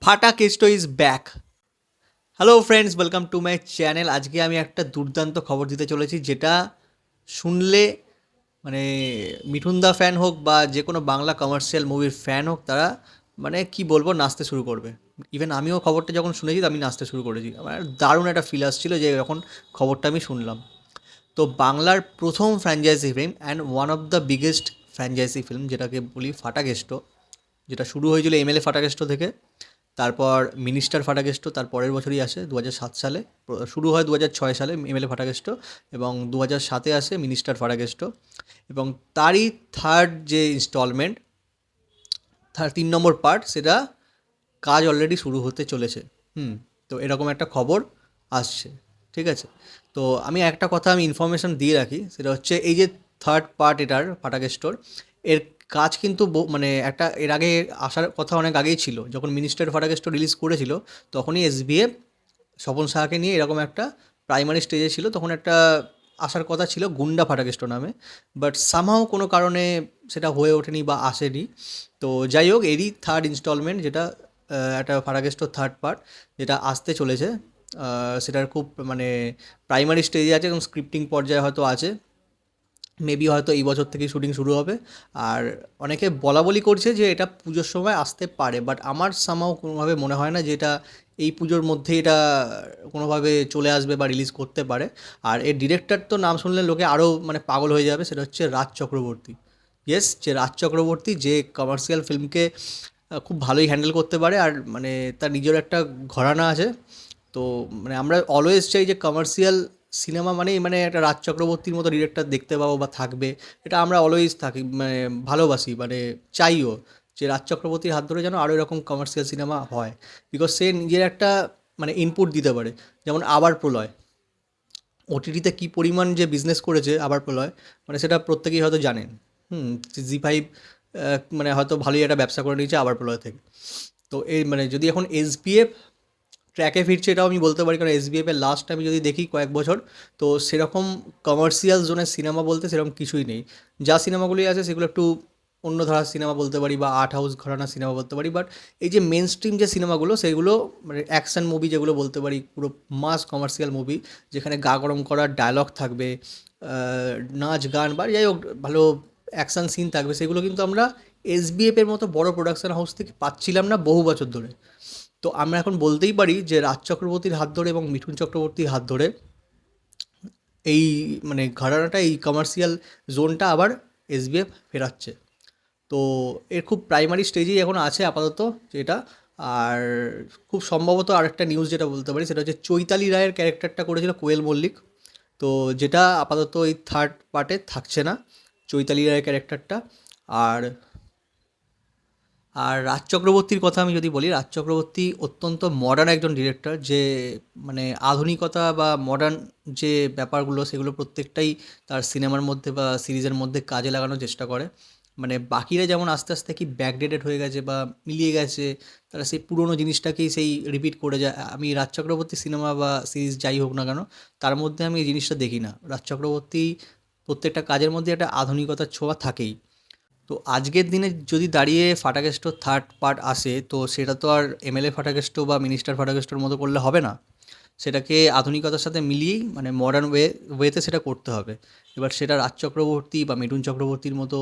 ফাটা Kesto is back. Hello friends, welcome to my channel. আজকে আমি একটা দুর্দান্ত খবর দিতে চলেছি, যেটা শুনলে মানে মিঠুনদা ফ্যান হোক বা যে কোনো বাংলা কমার্শিয়াল মুভির ফ্যান হোক, তারা মানে কি বলবো, নাচতে শুরু করবে। ইভেন আমিও খবরটা যখন শুনেছি আমি নাচতে শুরু করেছি। আমার দারুণ একটা ফিল আসছিল যে যখন খবরটা আমি শুনলাম। তো বাংলার প্রথম franchise film and one of the biggest franchise film, যেটাকে বলি ফাটা কেস্টো, যেটা শুরু হয়েছিল এমএলএ ফাটা কেস্টো থেকে। তারপর মিনিস্টার ফাটাকেস্টো তার পরের বছরই আসে 2007 সালে। শুরু হয় 2006 সালে এমএলএ ফাটাকেস্টো, এবং 2007-এ আসে মিনিস্টার ফাটাকেস্টো। এবং তারই থার্ড যে ইনস্টলমেন্ট, 3 নম্বর পার্ট, সেটা কাজ অলরেডি শুরু হতে চলেছে। হুম। তো এরকম একটা খবর আসছে, ঠিক আছে। তো একটা কথা আমি ইনফরমেশান দিয়ে রাখি, সেটা হচ্ছে এই যে থার্ড পার্ট এটার ফাটাকেস্টোর, এর কাজ কিন্তু মানে একটা এর আগে আসার কথা অনেক আগেই ছিল। যখন মিনিস্টার ফাটাকেস্টো রিলিজ করেছিল, তখনই এসবিএফ স্বপন সাহাকে নিয়ে এরকম একটা প্রাইমারি স্টেজে ছিল। তখন একটা আসার কথা ছিল গুন্ডা ফাটাকেস্টো নামে, বাট সামহাও কোনো কারণে সেটা হয়ে ওঠেনি বা আসেনি। তো যাই হোক, এরই থার্ড ইনস্টলমেন্ট, যেটা একটা ফাটাকেস্টোর থার্ড পার্ট, যেটা আসতে চলেছে। সেটার খুব মানে প্রাইমারি স্টেজে আছে এবং স্ক্রিপ্টিং পর্যায়ে হয়তো আছে। মেবি হয়তো এই বছর থেকেই শুটিং শুরু হবে। আর অনেকে বলা বলি করছে যে এটা পুজোর সময় আসতে পারে, বাট আমার সামাও কোনোভাবে মনে হয় না যে এটা এই পুজোর মধ্যে এটা কোনোভাবে চলে আসবে বা রিলিজ করতে পারে। আর এর ডিরেক্টর তো নাম শুনলে লোকে আরও মানে পাগল হয়ে যাবে, সেটা হচ্ছে রাজ চক্রবর্তী। ইয়েস, যে রাজ চক্রবর্তী, যে কমার্শিয়াল ফিল্মকে খুব ভালোই হ্যান্ডেল করতে পারে, আর মানে তার নিজের একটা ঘরানা আছে। তো মানে আমরা অলওয়েজ চাই যে কমার্শিয়াল সিনেমা মানেই মানে একটা রাজ চক্রবর্তীর মতো ডিরেক্টর দেখতে পাবো বা থাকবে। এটা আমরা অলওয়েজ থাকি মানে ভালোবাসি, মানে চাইও যে রাজ চক্রবর্তীর হাত ধরে যেন আরও এরকম কমার্শিয়াল সিনেমা হয়। বিকজ সে নিজের একটা মানে ইনপুট দিতে পারে। যেমন আবার প্রলয়, ওটিটিতে কী পরিমাণ যে বিজনেস করেছে আবার প্রলয়, মানে সেটা প্রত্যেকেই হয়তো জানেন। হুম। জি5 মানে হয়তো ভালোই একটা ব্যবসা করে নিয়েছে আবার প্রলয় থেকে। তো এই মানে যদি এখন এসবিএফ ট্র্যাকে ফিরছে, এটাও আমি বলতে পারি, কারণ এসবিএফের লাস্ট আমি যদি দেখি কয়েক বছর, তো সেরকম কমার্শিয়াল জোনের সিনেমা বলতে সেরকম কিছুই নেই। যা সিনেমাগুলি আছে সেগুলো একটু অন্য ধারার সিনেমা বলতে পারি বা আর্ট হাউস ঘরানার সিনেমা বলতে পারি, বাট এই যে মেন স্ট্রিম যে সিনেমাগুলো, সেগুলো মানে অ্যাকশন মুভি যেগুলো বলতে পারি, পুরো মাস কমার্শিয়াল মুভি, যেখানে গা গরম করার ডায়লগ থাকবে, নাচ গান বা যাই হোক ভালো অ্যাকশন সিন থাকবে, সেগুলো কিন্তু আমরা এসবিএফের মতো বড় প্রোডাকশন হাউস থেকে পাচ্ছিলাম না বহু বছর ধরে। তো আমরা এখন বলতেই পারি যে রাজ চক্রবর্তীর হাত ধরে এবং মিঠুন চক্রবর্তীর হাত ধরে এই মানে ঘরানাটা, এই কমার্শিয়াল জোনটা আবার এসবিএফ ফেরাচ্ছে। তো এর খুব প্রাইমারি স্টেজেই এখন আছে আপাতত যেটা। আর খুব সম্ভবত আরেকটা নিউজ যেটা বলতে পারি, সেটা হচ্ছে চৈতালি রায়ের ক্যারেক্টারটা করেছিল কোয়েল মল্লিক। তো যেটা আপাতত এই থার্ড পার্টে থাকছে না, চৈতালি রায়ের ক্যারেক্টারটা। আর আর রাজ চক্রবর্তীর কথা আমি যদি বলি, রাজ চক্রবর্তী অত্যন্ত মডার্ন একজন ডিরেক্টর, যে মানে আধুনিকতা বা মডার্ন যে ব্যাপারগুলো, সেগুলো প্রত্যেকটাই তার সিনেমার মধ্যে বা সিরিজের মধ্যে কাজে লাগানোর চেষ্টা করে। মানে বাকিরা যেমন আস্তে আস্তে কি ব্যাকডেটেড হয়ে গেছে বা মিলিয়ে গেছে, তারা সেই পুরোনো জিনিসটাকেই সেই রিপিট করে যায়। আমি রাজ চক্রবর্তী সিনেমা বা সিরিজ যাই হোক না কেন, তার মধ্যে আমি এই জিনিসটা দেখি না। রাজ চক্রবর্তী প্রত্যেকটা কাজের মধ্যে একটা আধুনিকতার ছোঁয়া থাকেই। তো আজকের দিনে যদি দাঁড়িয়ে ফাটাকেস্টোর থার্ড পার্ট আসে, তো সেটা তো আর এমএলএ ফাটাকেস্টো বা মিনিস্টার ফাটাকেস্টোর মতো করলে হবে না। সেটাকে আধুনিকতার সাথে মিলিয়েই মানে মডার্ন ওয়েতে সেটা করতে হবে। এবার সেটা রাজ চক্রবর্তী বা মিঠুন চক্রবর্তীর মতো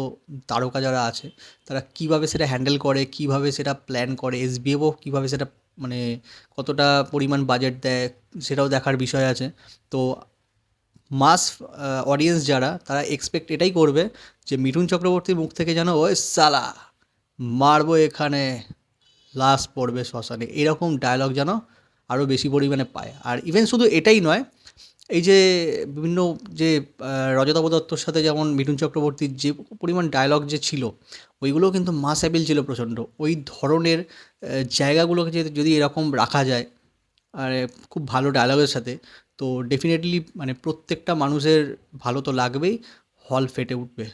তারকা যারা আছে, তারা কীভাবে সেটা হ্যান্ডেল করে, কীভাবে সেটা প্ল্যান করে, এসবিএফও কীভাবে সেটা মানে কতটা পরিমাণ বাজেট দেয়, সেটাও দেখার বিষয় আছে। তো মাস অডিয়েন্স যারা, তারা এক্সপেক্ট এটাই করবে যে মিঠুন চক্রবর্তীর মুখ থেকে যেন ওই সালা মারবো এখানে, লাশ পড়বে শ্মশানে, এরকম ডায়লগ যেন আরও বেশি পরিমাণে পায়। আর ইভেন শুধু এটাই নয়, এই যে বিভিন্ন যে রজতাভ দত্তর সাথে যেমন মিঠুন চক্রবর্তীর যে পরিমাণ ডায়লগ যে ছিল, ওইগুলোও কিন্তু মাস অ্যাপিল ছিল প্রচণ্ড। ওই ধরনের জায়গাগুলোকে যদি এরকম রাখা যায়, আর খুব ভালো ডায়ালগের সাথে, তো ডেফিনেটলি মানে প্রত্যেকটা মানুষের ভালো তো লাগবেই, হল ফেটে উঠবে,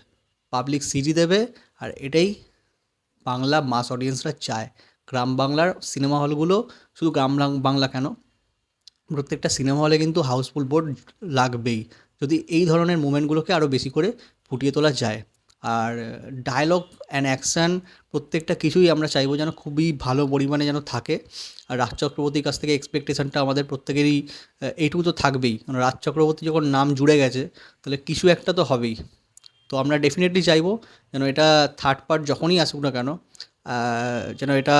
পাবলিক সিটি দেবে। আর এটাই বাংলা মাস অডিয়েন্সরা চায়। গ্রাম বাংলার সিনেমা হলগুলো, শুধু গ্রাম বাংলা কেন, প্রত্যেকটা সিনেমা হলে কিন্তু হাউসফুল বোর্ড লাগবেই, যদি এই ধরনের মুভমেন্টগুলোকে আরও বেশি করে ফুটিয়ে তোলা যায়। আর ডায়লগ অ্যান্ড অ্যাকশান প্রত্যেকটা কিছুই আমরা চাইবো যেন খুবই ভালো পরিমাণে যেন থাকে। আর রাজ চক্রবর্তীর কাছ থেকে এক্সপেকটেশনটা আমাদের প্রত্যেকেরই এইটুকু তো থাকবেই, কারণ রাজ চক্রবর্তী যখন নাম জুড়ে গেছে তাহলে কিছু একটা তো হবেই। তো আমরা ডেফিনেটলি চাইবো যেন এটা থার্ড পার্ট যখনই আসুক না কেন, যেন এটা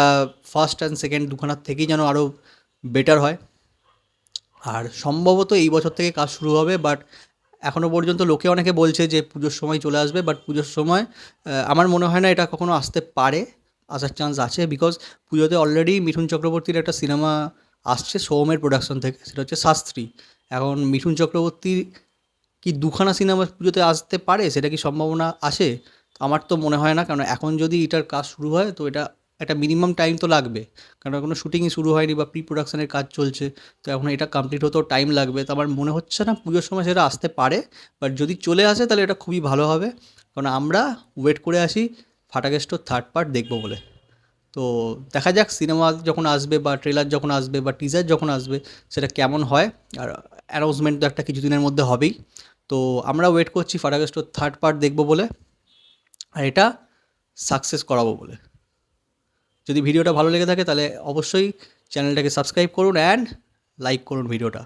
ফার্স্ট অ্যান্ড সেকেন্ড দুখানার থেকেই যেন আরও বেটার হয়। আর সম্ভবত এই বছর থেকে কাজ শুরু হবে, বাট এখনও পর্যন্ত লোকে অনেকে বলছে যে পুজোর সময় চলে আসবে, বাট পুজোর সময় আমার মনে হয় না এটা কখনো আসতে পারে, আসার চান্স আছে। বিকজ পুজোতে অলরেডি মিঠুন চক্রবর্তীর একটা সিনেমা আসছে সোহমের প্রোডাকশন থেকে, সেটা হচ্ছে শাস্ত্রী। এখন মিঠুন চক্রবর্তীর কি দুখানা সিনেমা পুজোতে আসতে পারে, সেটা কি সম্ভাবনা আছে? আমার তো মনে হয় না, কারণ এখন যদি এটার কাজ শুরু হয় তো এটা একটা মিনিমাম টাইম তো লাগবে, কারণ এখনও শুটিংই শুরু হয়নি বা প্রি প্রোডাকশনের কাজ চলছে। তো এখন এটা কমপ্লিট হতেও টাইম লাগবে, তো আমার মনে হচ্ছে না পুজোর সময় সেটা আসতে পারে। বাট যদি চলে আসে তাহলে এটা খুবই ভালো হবে, কারণ আমরা ওয়েট করে আসি ফাটাকেস্টোর থার্ড পার্ট দেখবো বলে। তো দেখা যাক সিনেমা যখন আসবে বা ট্রেলার যখন আসবে বা টিজার যখন আসবে সেটা কেমন হয়। আর অ্যানাউন্সমেন্ট তো একটা কিছুদিনের মধ্যে হবেই। তো আমরা ওয়েট করছি ফাটাকেস্টোর থার্ড পার্ট দেখবো বলে, আর এটা সাকসেস করাবো বলে। যদি ভিডিওটা ভালো লেগে থাকে তাহলে অবশ্যই চ্যানেলটাকে সাবস্ক্রাইব করুন অ্যান্ড লাইক করুন ভিডিওটা।